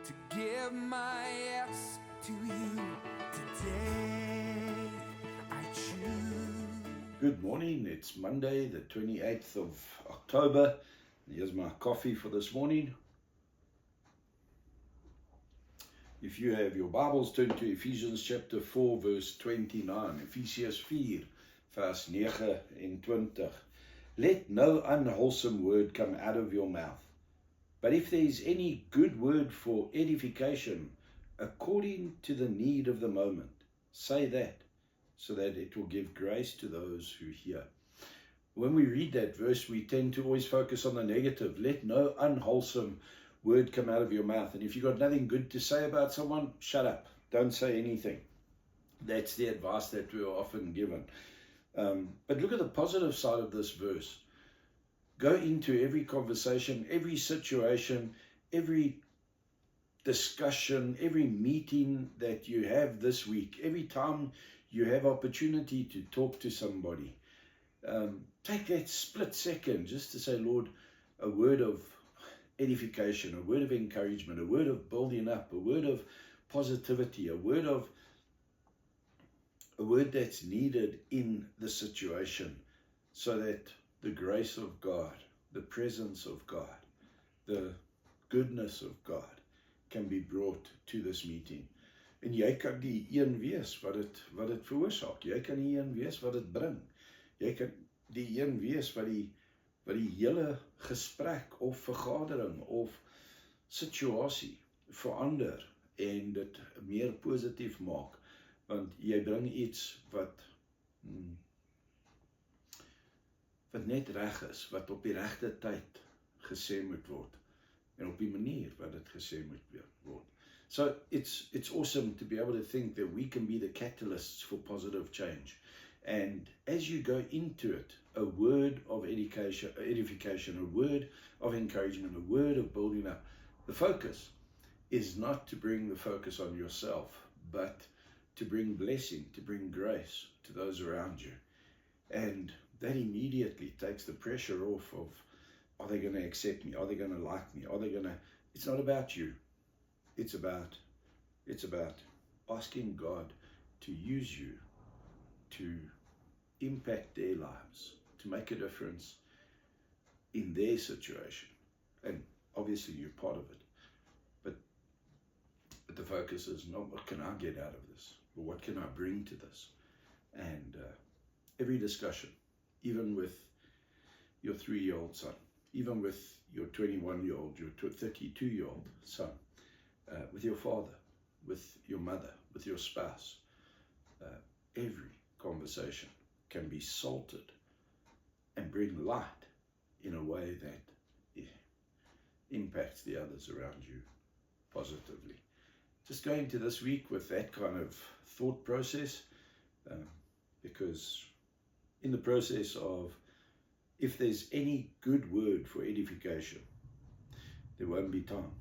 to give my yes to you today. I choose. Good morning, it's Monday the 28th of October. Here's my coffee for this morning. If you have your Bibles, turn to Ephesians chapter 4 verse 29. Ephesians 4 vers 29. Let no unwholesome word come out of your mouth, but if there is any good word for edification, according to the need of the moment, say that, so that it will give grace to those who hear. When we read that verse, we tend to always focus on the negative. Let no unwholesome word come out of your mouth. And if you've got nothing good to say about someone, shut up. Don't say anything. That's the advice that we're often given. But look at the positive side of this verse. Go into every conversation, every situation, every discussion, every meeting that you have this week, every time you have opportunity to talk to somebody, take that split second just to say, Lord, a word of edification, a word of encouragement, a word of building up, a word of positivity, a word that's needed in the situation, so that the grace of God, the presence of God, the goodness of God can be brought to this meeting. En jy kan die een wees wat dit veroorsaak. Jy kan die een wees wat dit bring. Jy kan die een wees wat die hele gesprek of vergadering of situasie verander en dit meer positief maak, want jy bring iets wat net reg is, wat op die regte tyd gesê moet word en op die manier wat dit gesê moet word. So it's awesome to be able to think that we can be the catalysts for positive change. And as you go into it, a word of edification, a word of encouragement, a word of building up, the focus is not to bring the focus on yourself, but to bring blessing, to bring grace to those around you. And that immediately takes the pressure off of, are they going to accept me? Are they going to like me? It's not about you. It's about asking God to use you to impact their lives, to make a difference in their situation. And obviously you're part of it. But the focus is not what can I get out of this, but what can I bring to this? And every discussion, even with your 3-year-old son, even with your 21-year-old, your 32-year-old son, with your father, with your mother, with your spouse, every conversation can be salted and bring light in a way that impacts the others around you positively. Just go into this week with that kind of thought process, because in the process of, if there's any good word for edification, there won't be time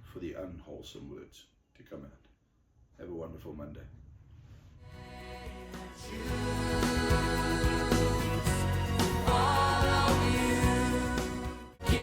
for the unwholesome words to come out. Have a wonderful Monday.